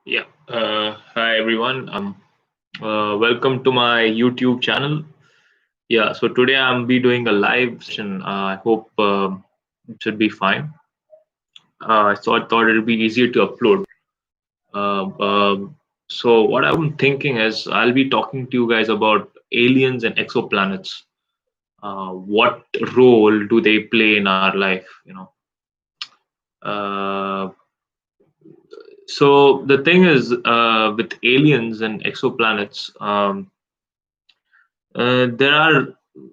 Yeah. Hi everyone. Welcome to my YouTube channel. Yeah. So today I'm be doing a live session. I hope it should be fine. So I thought it'd be easier to upload. So what I'm thinking is I'll be talking to you guys about aliens and exoplanets. What role do they play in our life? Uh, so the thing is with aliens and exoplanets. There are,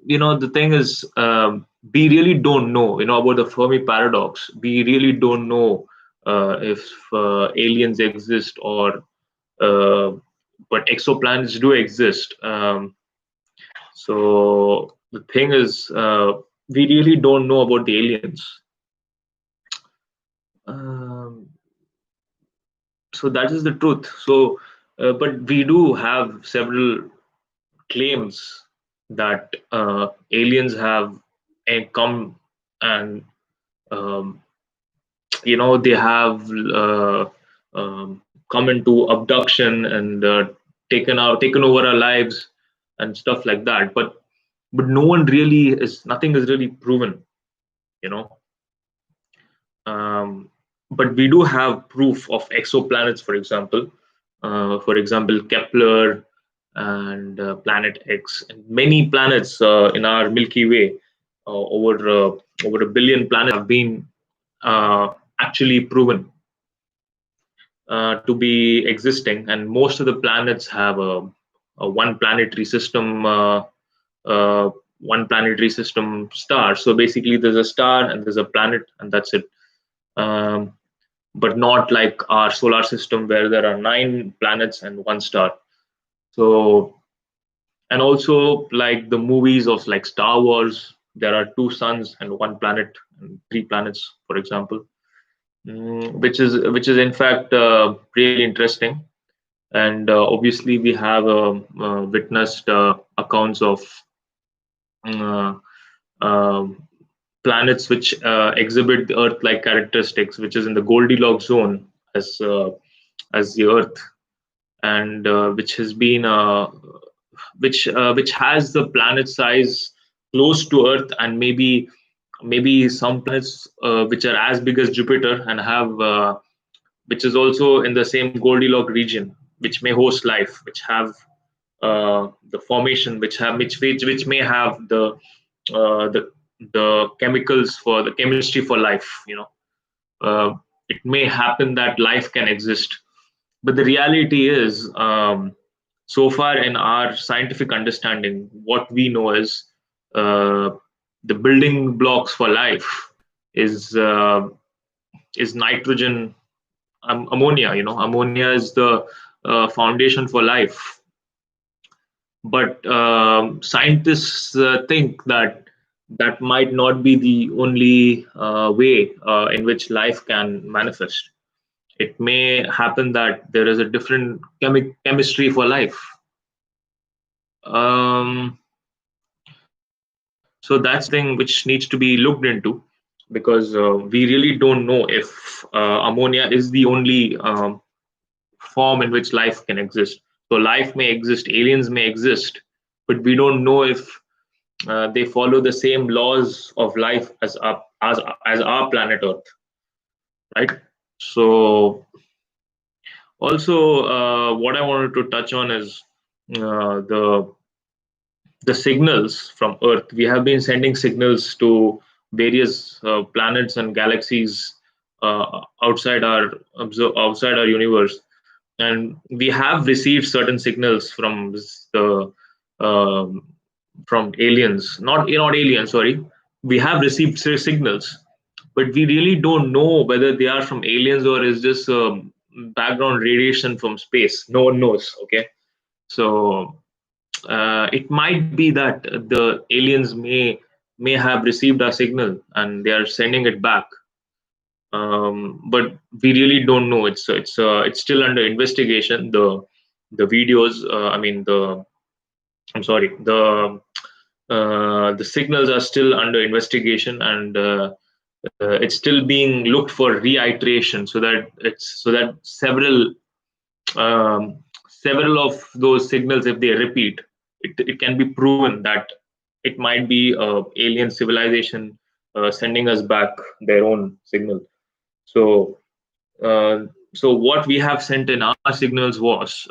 the thing is, we really don't know, about the Fermi paradox. We really don't know if aliens exist or, uh, but exoplanets do exist. So the thing is, we really don't know about the aliens. Um, so that is the truth. So, but we do have several claims that aliens have come and um, they have come into abduction and taken over our lives and stuff like that. But no one really is nothing is really proven, you know. Um, but we do have proof of exoplanets, for example. Kepler and Planet X, and many planets in our Milky Way. Over a billion planets have been uh, actually proven to be existing, and most of the planets have a uh, one planetary system star. So basically, there's a star and there's a planet, and that's it. Um, but not like our solar system where there are nine planets and one star. So, and also like the movies of like Star Wars, there are two suns and one planet and three planets, for example, which is in fact really interesting. And obviously, we have witnessed accounts of uh, um planets which exhibit the Earth-like characteristics, which is in the Goldilocks zone as the Earth, and which has the planet size close to Earth, and maybe some planets which are as big as Jupiter and have which is also in the same Goldilocks region, which may host life, which have the formation, which may have uh, the the chemicals for the chemistry for life. It may happen that life can exist, but the reality is, so far in our scientific understanding, what we know is uh, the building blocks for life is uh, is nitrogen, ammonia. Ammonia is the foundation for life. But scientists think that that might not be the only way in which life can manifest. It may happen that there is a different chemistry for life. Um, so that's thing which needs to be looked into, because we really don't know if ammonia is the only form in which life can exist. So life may exist, aliens may exist, but we don't know if they follow the same laws of life as our planet Earth, right? So also, what I wanted to touch on is the signals from Earth. We have been sending signals to various planets and galaxies outside our universe, and we have received certain signals from the um, from aliens. Not aliens, sorry. We have received signals, but we really don't know whether they are from aliens or is just background radiation from space. No one knows. Okay, so it might be that the aliens may have received our signal and they are sending it back, but we really don't know. It's still under investigation. The videos, I mean the I'm sorry, the signals are still under investigation, and it's still being looked for reiteration, so that several several of those signals, if they repeat, it can be proven that it might be alien civilization sending us back their own signal. So, uh, so what we have sent in our signals was,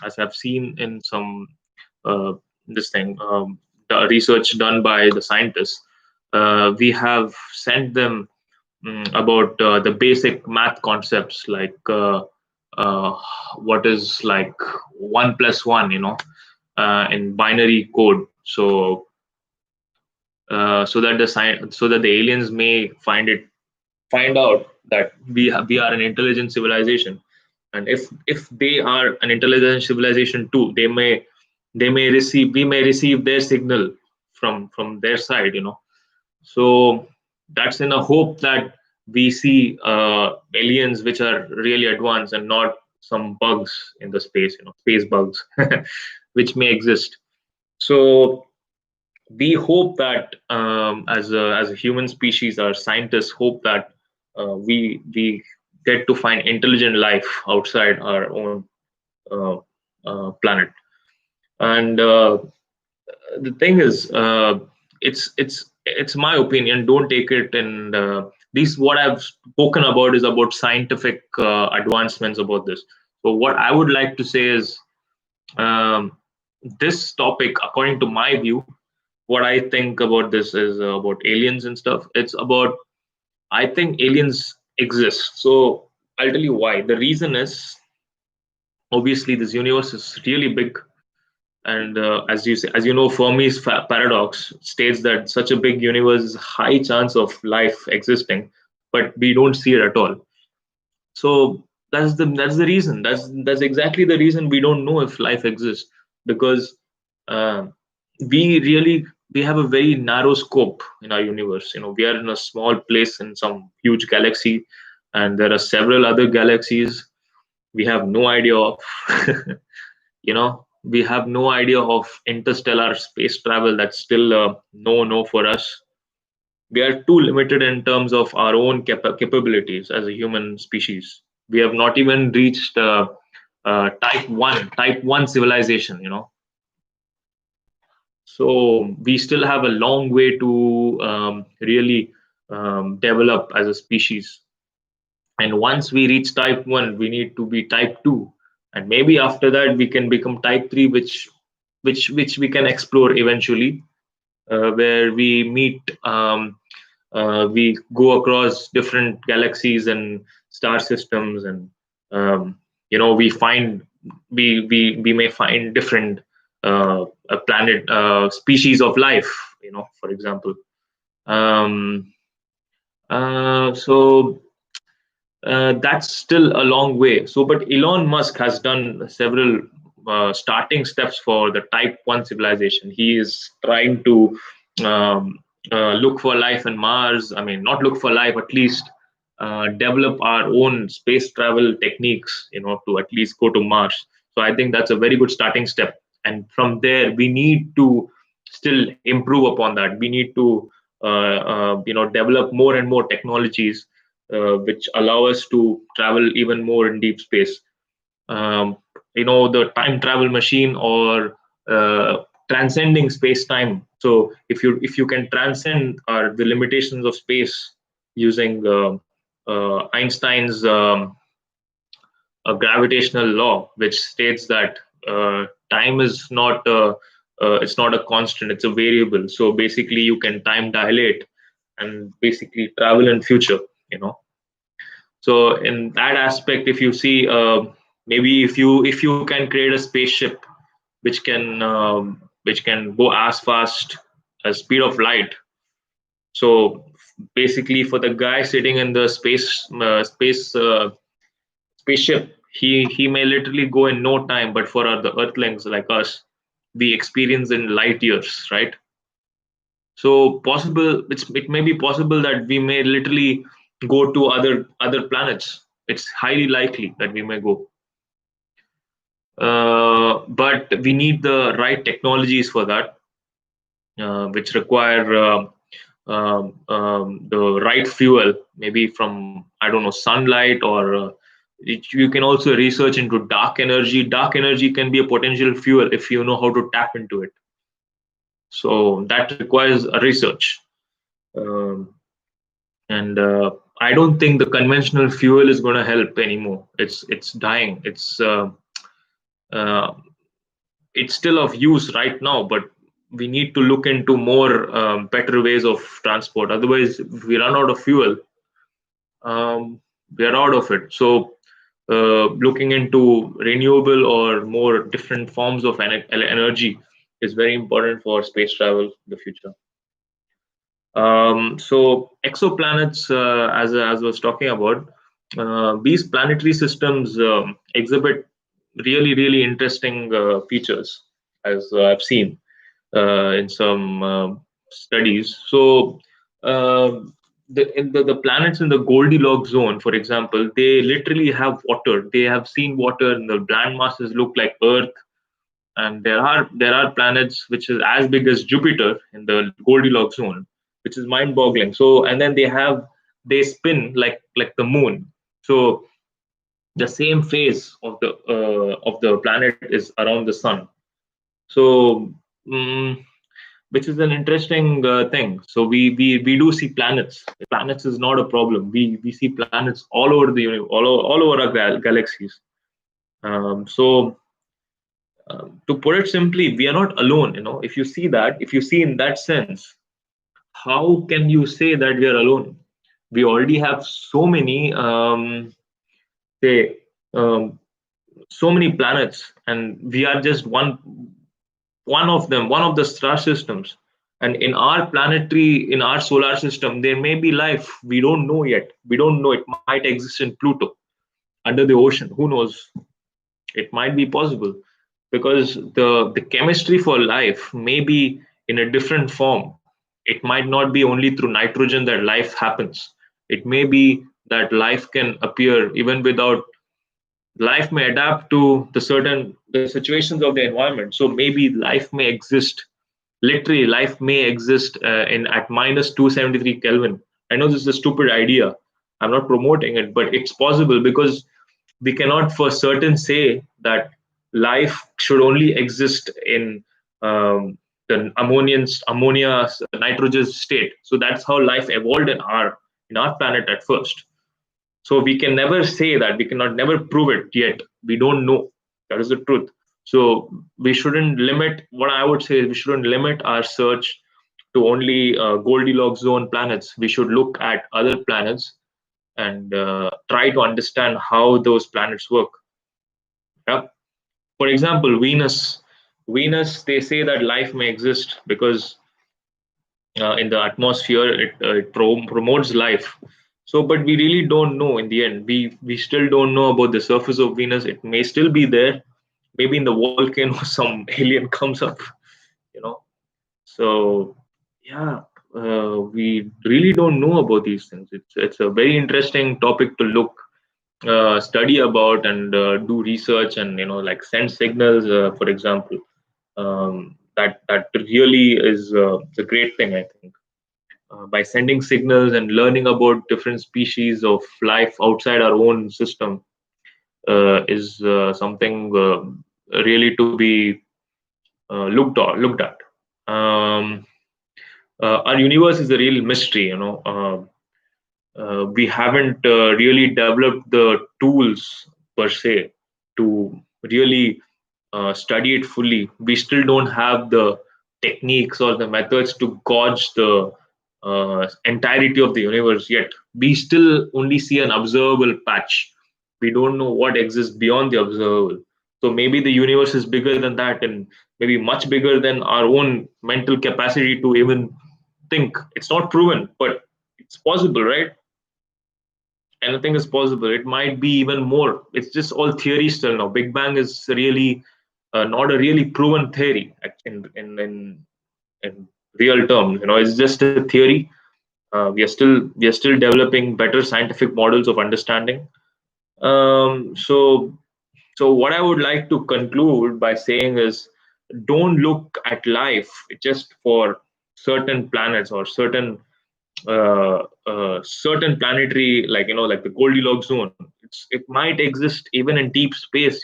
as I've seen in some uh, this thing, the research done by the scientists, we have sent them about the basic math concepts like uh, what is like 1 plus 1, in binary code. So that so that the aliens may find out that we are an intelligent civilization, and if they are an intelligent civilization too, they may receive we may receive their signal from their side. So that's in a hope that we see aliens which are really advanced and not some bugs in the space, space bugs, which may exist. So we hope that, as a human species, our scientists hope that we get to find intelligent life outside our own uh, planet. And the thing is, it's my opinion. Don't take it, and these what I've spoken about is about scientific advancements about this. So what I would like to say is, um, this topic, according to my view, what I think about this is about aliens and stuff. It's about, I think aliens exist. So I'll tell you why. The reason is, obviously this universe is really big, and as you know, Fermi's paradox states that such a big universe is a high chance of life existing, but we don't see it at all. So that's the reason. That's exactly the reason we don't know if life exists, because uh, we have a very narrow scope in our universe. We are in a small place in some huge galaxy, and there are several other galaxies we have no idea of. We have no idea of interstellar space travel. That's still no for us. We are too limited in terms of our own capabilities as a human species. We have not even reached type 1 civilization. So we still have a long way to really develop as a species. And once we reach type 1, we need to be type 2, and maybe after that we can become type 3, which we can explore eventually, where we go across different galaxies and star systems, and we find we may find different planet species of life, for example. um, so that's still a long way. So, but Elon Musk has done several starting steps for the Type 1 civilization. He is trying to um, look for life in Mars. I mean, not look for life, at least develop our own space travel techniques, to at least go to Mars. So, I think that's a very good starting step. And from there, we need to still improve upon that. We need to, develop more and more technologies which allow us to travel even more in deep space. The time travel machine, or transcending space time. So if you can transcend the limitations of space using Einstein's a gravitational law, which states that time is not it's not a constant; it's a variable. So basically, you can time dilate and basically travel in future. You know, so in that aspect, if you see, maybe if you can create a spaceship which can go as fast as speed of light. So basically, for the guy sitting in the spaceship, he may literally go in no time, but for the Earthlings like us, we experience in light years, right? So it may be possible that we may literally go to other planets. It's highly likely that we may go, but we need the right technologies for that, which require the right fuel, maybe from, I don't know, sunlight, or You can also research into dark energy. Dark energy can be a potential fuel if you know how to tap into it. So that requires a research. Um, and I don't think the conventional fuel is going to help anymore. It's dying. Uh, it's still of use right now, but we need to look into more better ways of transport. Otherwise, if we run out of fuel, we are out of it. So, looking into renewable or more different forms of energy is very important for space travel in the future. So exoplanets, as I was talking about, these planetary systems exhibit really interesting features, as I've seen in some studies. So the planets in the Goldilocks zone, for example, they literally have water. They have seen water, and the land masses look like Earth. And there are planets which is as big as Jupiter in the Goldilocks zone, which is mind-boggling. So and then they spin like the moon. So the same phase of the planet is around the sun. So which is an interesting thing. So we do see planets. Planets is not a problem. We see planets all over the universe, all over our galaxies. So to put it simply, we are not alone. If you see that, if you see in that sense, how can you say that we are alone? We already have say, um, so many planets, and we are just one of them, one of the star systems. And in our solar system, there may be life. We don't know yet. We don't know. It might exist in Pluto under the ocean. Who knows? It might be possible because the chemistry for life may be in a different form. It might not be only through nitrogen that life happens. It may be that life can appear even without. Life may adapt to the situations of the environment. So maybe life may exist. Literally, life may exist in at minus 273 Kelvin. I know this is a stupid idea. I'm not promoting it, but it's possible because we cannot for certain say that life should only exist in the ammonia nitrogen state. So that's how life evolved in our planet at first. So we can never say that. We cannot never prove it yet. We don't know. That is the truth. So we shouldn't limit. What I would say is we shouldn't limit our search to only Goldilocks zone planets. We should look at other planets and try to understand how those planets work. Yeah. For example, Venus. Venus, they say that life may exist because in the atmosphere it promotes life. So but we really don't know. In the end, we still don't know about the surface of Venus. It may still be there. Maybe in the volcano some alien comes up, you know. So yeah, we really don't know about these things. It's a very interesting topic to look study about and do research, and like send signals, for example. That really is a great thing, I think. By sending signals and learning about different species of life outside our own system is something really to be looked at. Um, our universe is a real mystery. We haven't really developed the tools per se to really study it fully. We still don't have the techniques or the methods to gauge the entirety of the universe yet. We still only see an observable patch. We don't know what exists beyond the observable. So maybe the universe is bigger than that, and maybe much bigger than our own mental capacity to even think. It's not proven, but it's possible, right? Anything is possible. It might be even more. It's just all theory still now. Big Bang is really not a really proven theory in real terms. It's just a theory. We are still developing better scientific models of understanding. So what I would like to conclude by saying is, don't look at life just for certain planets or certain planetary, like the Goldilocks zone. it might exist even in deep space,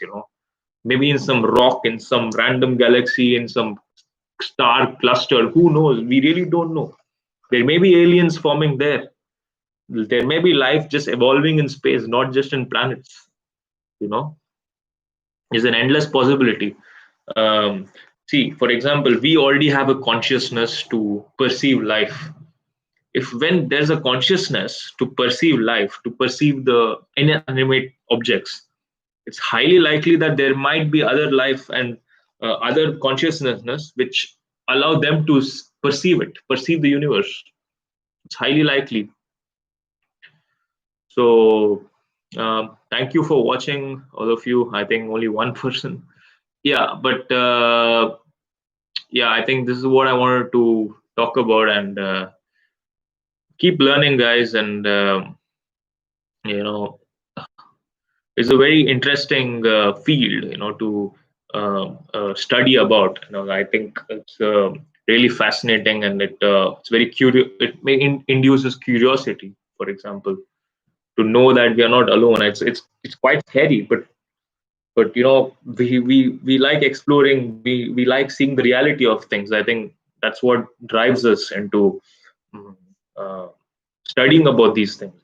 maybe in some rock, in some random galaxy, in some star cluster. Who knows? We really don't know. There may be aliens forming there. There may be life just evolving in space, not just in planets. You know, is an endless possibility. Um, See, for example, we already have a consciousness to perceive life. If when there's a consciousness to perceive life, to perceive the inanimate objects, it's highly likely that there might be other life and other consciousness which allow them to perceive it, perceive the universe. It's highly likely. So, thank you for watching, all of you. I think only one person. Yeah, but yeah, I think this is what I wanted to talk about, and keep learning, guys. And you know, it's a very interesting field, to study about. I think it's really fascinating, and it's very curious. It induces curiosity, for example, to know that we are not alone. It's quite scary, but we like exploring. We like seeing the reality of things. I think that's what drives us into mm, uh, studying about these things.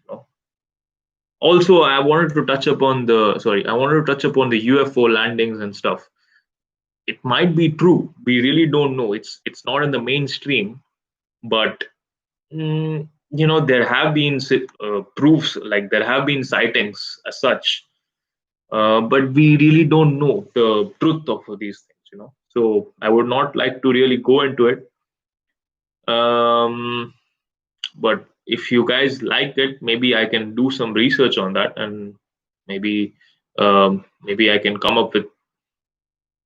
Also, I wanted to touch upon the UFO landings and stuff. It might be true. We really don't know. It's not in the mainstream, but there have been proofs, like there have been sightings as such, but we really don't know the truth of these things. So I would not like to really go into it. Um, but if you guys like it, maybe I can do some research on that, and maybe I can come up with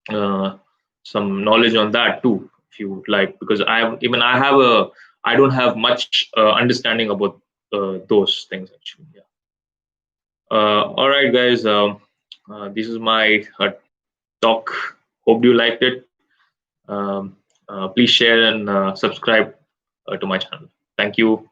uh, some knowledge on that too, if you would like, because I don't have much understanding about those things actually. Yeah. All right, guys. This is my talk. Hope you liked it. Um, Please share and subscribe to my channel. Thank you.